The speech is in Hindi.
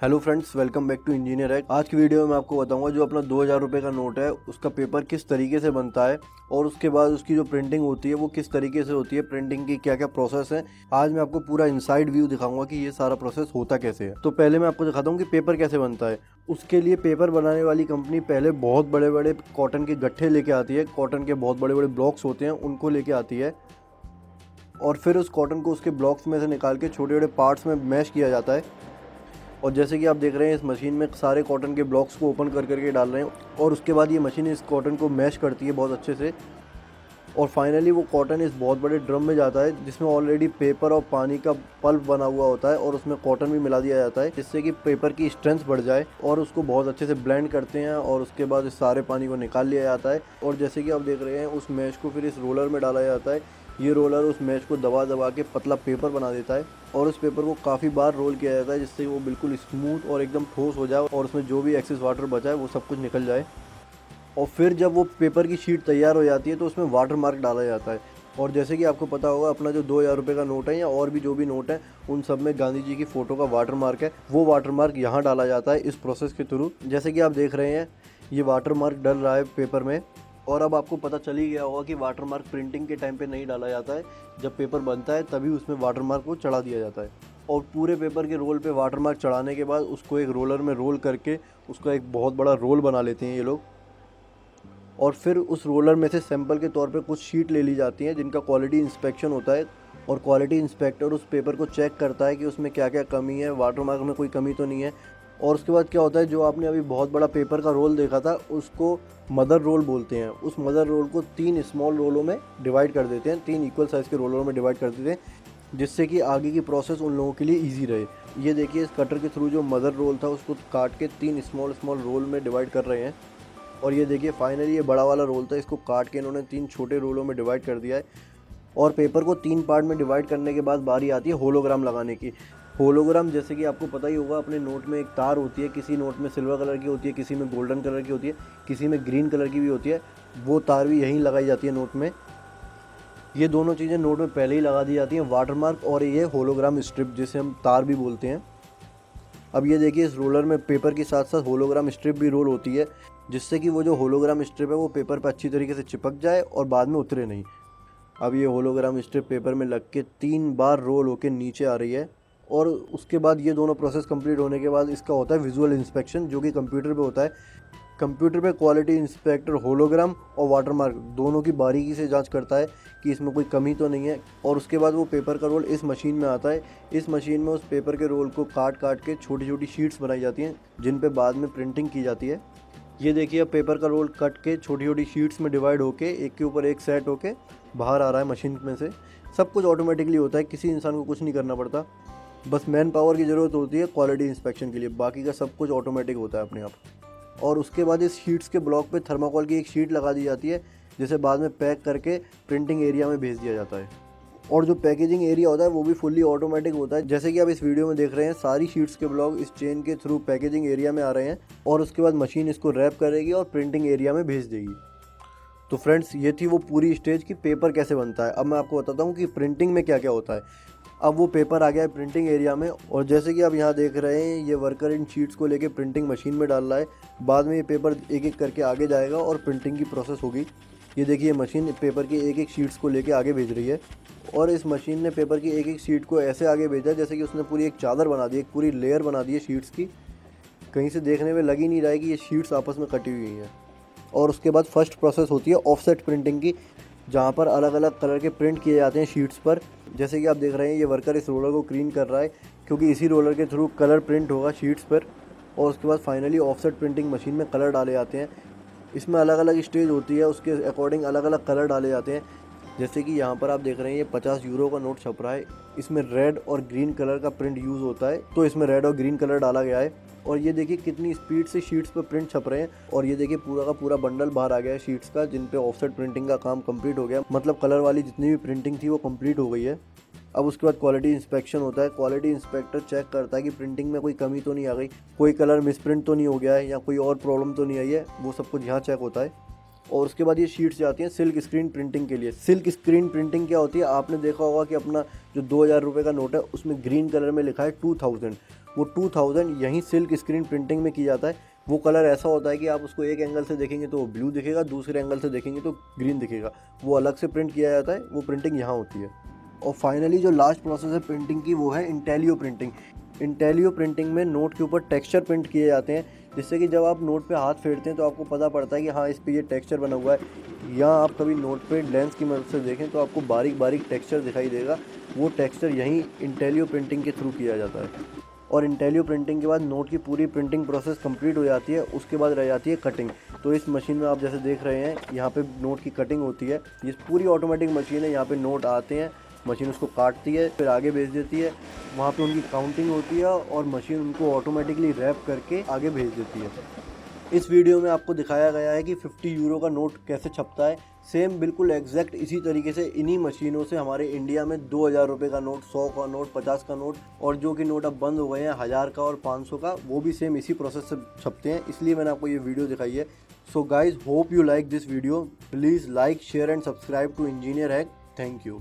Hello friends, welcome back to Engineer Hack. आज की वीडियो में मैं आपको बताऊंगा जो अपना 2000 रुपये का नोट है उसका पेपर किस तरीके से बनता है और उसके बाद उसकी जो प्रिंटिंग होती है वो किस तरीके से होती है, प्रिंटिंग की क्या क्या प्रोसेस है। आज मैं आपको पूरा इनसाइड व्यू दिखाऊंगा कि ये सारा प्रोसेस होता कैसे है। तो पहले मैं आपको दिखाता हूँ कि पेपर कैसे बनता है। उसके लिए पेपर बनाने वाली कंपनी पहले बहुत बड़े बड़े कॉटन के गट्ठे लेके आती है, कॉटन के बहुत बड़े बड़े ब्लॉक्स होते हैं उनको लेके आती है और फिर उस कॉटन को उसके ब्लॉक्स में से निकाल के छोटे छोटे पार्ट्स में मैश किया जाता है। और जैसे कि आप देख रहे हैं इस मशीन में सारे कॉटन के ब्लॉक्स को ओपन कर करके डाल रहे हैं और उसके बाद ये मशीन इस कॉटन को मैश करती है बहुत अच्छे से और फाइनली वो कॉटन इस बहुत बड़े ड्रम में जाता है जिसमें ऑलरेडी पेपर और पानी का पल्प बना हुआ होता है और उसमें कॉटन भी मिला दिया जाता है जिससे कि पेपर की स्ट्रेंथ बढ़ जाए और उसको बहुत अच्छे से ब्लेंड करते हैं और उसके बाद इस सारे पानी को निकाल लिया जाता है। और जैसे कि आप देख रहे हैं उस मैश को फिर इस रोलर में डाला जाता है। ये रोलर उस मैश को दबा दबा के पतला पेपर बना देता है और उस पेपर को काफ़ी बार रोल किया जाता है जिससे वो बिल्कुल स्मूथ और एकदम ठोस हो जाए और उसमें जो भी एक्सेस वाटर बचा है वो सब कुछ निकल जाए। और फिर जब वो पेपर की शीट तैयार हो जाती है तो उसमें वाटर मार्क डाला जाता है। और जैसे कि आपको पता होगा अपना जो 2000 रुपये का नोट है या और भी जो भी नोट है उन सब में गांधी जी की फ़ोटो का वाटर मार्क है, वो वाटर मार्क यहाँ डाला जाता है इस प्रोसेस के थ्रू। जैसे कि आप देख रहे हैं ये वाटर मार्क डल रहा है पेपर में। और अब आपको पता चल ही गया होगा कि वाटर मार्क प्रिंटिंग के टाइम पे नहीं डाला जाता है, जब पेपर बनता है तभी उसमें वाटर मार्क को चढ़ा दिया जाता है। और पूरे पेपर के रोल पे वाटर मार्क चढ़ाने के बाद उसको एक रोलर में रोल करके उसका एक बहुत बड़ा रोल बना लेते हैं ये लोग। और फिर उस रोलर में से सैंपल के तौर पे कुछ शीट ले ली जाती हैं जिनका क्वालिटी इंस्पेक्शन होता है और क्वालिटी इंस्पेक्टर उस पेपर को चेक करता है कि उसमें क्या क्या कमी है, वाटर मार्क में कोई कमी तो नहीं है। और उसके बाद क्या होता है, जो आपने अभी बहुत बड़ा पेपर का रोल देखा था उसको मदर रोल बोलते हैं। उस मदर रोल को 3 स्मॉल रोलों में डिवाइड कर देते हैं, 3 इक्वल साइज़ के रोलों में डिवाइड कर देते हैं जिससे कि आगे की प्रोसेस उन लोगों के लिए ईजी रहे। ये देखिए इस कटर के थ्रू जो मदर रोल था उसको काट के 3 स्मॉल स्मॉल रोल में डिवाइड कर रहे हैं। और ये देखिए फाइनली ये बड़ा वाला रोल था, इसको काट के इन्होंने 3 छोटे रोलों में डिवाइड कर दिया है। और पेपर को 3 पार्ट में डिवाइड करने के बाद बारी आती है होलोग्राम लगाने की। होलोग्राम जैसे कि आपको पता ही होगा अपने नोट में एक तार होती है, किसी नोट में सिल्वर कलर की होती है, किसी में गोल्डन कलर की होती है, किसी में ग्रीन कलर की भी होती है। वो तार भी यहीं लगाई जाती है नोट में। ये दोनों चीज़ें नोट में पहले ही लगा दी जाती हैं, वाटरमार्क और ये होलोग्राम स्ट्रिप जिसे हम तार भी बोलते हैं। अब ये देखिए इस रोलर में पेपर के साथ साथ होलोग्राम स्ट्रिप भी रोल होती है जिससे कि वो जो होलोग्राम स्ट्रिप है वो पेपर पर अच्छी तरीके से चिपक जाए और बाद में उतरे नहीं। अब ये होलोग्राम स्ट्रिप पेपर में लग के 3 बार रोल होके नीचे आ रही है और उसके बाद ये दोनों प्रोसेस कंप्लीट होने के बाद इसका होता है विजुअल इंस्पेक्शन जो कि कंप्यूटर पे होता है। कंप्यूटर पे क्वालिटी इंस्पेक्टर होलोग्राम और वाटरमार्क दोनों की बारीकी से जांच करता है कि इसमें कोई कमी तो नहीं है। और उसके बाद वो पेपर का रोल इस मशीन में आता है। इस मशीन में उस पेपर के रोल को काट काट के छोटी छोटी शीट्स बनाई जाती हैं जिन पे बाद में प्रिंटिंग की जाती है। ये देखिए अब पेपर का रोल कट के छोटी छोटी शीट्स में डिवाइड होके एक के ऊपर एक सेट होके बाहर आ रहा है मशीन में से। सब कुछ ऑटोमेटिकली होता है, किसी इंसान को कुछ नहीं करना पड़ता, बस मैन पावर की ज़रूरत होती है क्वालिटी इंस्पेक्शन के लिए, बाकी का सब कुछ ऑटोमेटिक होता है अपने आप। और उसके बाद इस शीट्स के ब्लॉक पे थर्माकोल की एक शीट लगा दी जाती है जिसे बाद में पैक करके प्रिंटिंग एरिया में भेज दिया जाता है। और जो पैकेजिंग एरिया होता है वो भी फुल्ली ऑटोमेटिक होता है। जैसे कि आप इस वीडियो में देख रहे हैं सारी शीट्स के ब्लॉक इस चेन के थ्रू पैकेजिंग एरिया में आ रहे हैं और उसके बाद मशीन इसको रैप करेगी और प्रिंटिंग एरिया में भेज देगी। तो फ्रेंड्स ये थी वो पूरी स्टेज कि पेपर कैसे बनता है। अब मैं आपको बताता हूँ कि प्रिंटिंग में क्या क्या होता है। अब वो पेपर आ गया है प्रिंटिंग एरिया में और जैसे कि आप यहाँ देख रहे हैं ये वर्कर इन शीट्स को लेके प्रिंटिंग मशीन में डाल रहा है। बाद में ये पेपर एक एक करके आगे जाएगा और प्रिंटिंग की प्रोसेस होगी। ये देखिए मशीन पेपर की एक एक शीट्स को लेके आगे भेज रही है और इस मशीन ने पेपर की एक एक शीट को ऐसे आगे भेजा जैसे कि उसने पूरी एक चादर बना दी, एक पूरी लेयर बना दी है शीट्स की। कहीं से देखने में लग ही नहीं रहा है कि ये शीट्स आपस में कटी हुई हैं। और उसके बाद फर्स्ट प्रोसेस होती है ऑफसेट प्रिंटिंग की, जहाँ पर अलग अलग कलर के प्रिंट किए जाते हैं शीट्स पर। जैसे कि आप देख रहे हैं ये वर्कर इस रोलर को क्लीन कर रहा है क्योंकि इसी रोलर के थ्रू कलर प्रिंट होगा शीट्स पर। और उसके बाद फाइनली ऑफसेट प्रिंटिंग मशीन में कलर डाले जाते हैं। इसमें अलग अलग स्टेज होती है, उसके अकॉर्डिंग अलग अलग कलर डाले जाते हैं। जैसे कि यहाँ पर आप देख रहे हैं ये 50 यूरो का नोट छप रहा है, इसमें रेड और ग्रीन कलर का प्रिंट यूज़ होता है तो इसमें रेड और ग्रीन कलर डाला गया है। और ये देखिए कितनी स्पीड से शीट्स पर प्रिंट छप रहे हैं। और ये देखिए पूरा का पूरा बंडल बाहर आ गया है शीट्स का जिन पे ऑफसेट प्रिंटिंग का काम कंप्लीट हो गया, मतलब कलर वाली जितनी भी प्रिंटिंग थी वो कंप्लीट हो गई है। अब उसके बाद क्वालिटी इंस्पेक्शन होता है। क्वालिटी इंस्पेक्टर चेक करता है कि प्रिंटिंग में कोई कमी तो नहीं आ गई, कोई कलर मिसप्रिंट तो नहीं हो गया है या कोई और प्रॉब्लम तो नहीं आई है, वो सब कुछ यहाँ चेक होता है। और उसके बाद ये शीट्स जाती हैं सिल्क स्क्रीन प्रिंटिंग के लिए। सिल्क स्क्रीन प्रिंटिंग क्या होती है, आपने देखा होगा कि अपना जो 2000 रुपये का नोट है उसमें ग्रीन कलर में लिखा है 2000, वो 2000 यहीं सिल्क स्क्रीन प्रिंटिंग में की जाता है। वो कलर ऐसा होता है कि आप उसको एक एंगल से देखेंगे तो वो ब्लू दिखेगा, दूसरे एंगल से देखेंगे तो ग्रीन दिखेगा। वो अलग से प्रिंट किया जाता है, वो प्रिंटिंग यहाँ होती है। और फाइनली जो लास्ट प्रोसेस है प्रिंटिंग की वो है इंटेलियो प्रिंटिंग। इंटेलियो प्रिंटिंग में नोट के ऊपर टेक्सचर प्रिंट किए जाते हैं, जिससे कि जब आप नोट पे हाथ फेरते हैं तो आपको पता पड़ता है कि हाँ इस पे ये टेक्सचर बना हुआ है। या आप कभी नोट पे लेंस की मदद से देखें तो आपको बारीक बारीक टेक्सचर दिखाई देगा। वो टेक्सचर यहीं इंटेलियो प्रिंटिंग के थ्रू किया जाता है। और इंटेलियो प्रिंटिंग के बाद नोट की पूरी प्रिंटिंग प्रोसेस कंप्लीट हो जाती है। उसके बाद रह जाती है कटिंग। तो इस मशीन में आप जैसे देख रहे हैं यहाँ पे नोट की कटिंग होती है। ये पूरी ऑटोमेटिक मशीन है। यहाँ पे नोट आते हैं, मशीन उसको काटती है, फिर आगे भेज देती है। वहाँ पे उनकी काउंटिंग होती है और मशीन उनको ऑटोमेटिकली रैप करके आगे भेज देती है। इस वीडियो में आपको दिखाया गया है कि 50 यूरो का नोट कैसे छपता है। सेम बिल्कुल एग्जैक्ट इसी तरीके से इन्हीं मशीनों से हमारे इंडिया में 2000 रुपये का नोट, 100 का नोट, 50 का नोट और जो कि नोट अब बंद हो गए हैं 1000 का और 500 का, वो भी सेम इसी प्रोसेस से छपते हैं। इसलिए मैंने आपको ये वीडियो दिखाई है। So guys, hope you like this video. Please like, share and subscribe to Engineer Hack. Thank you.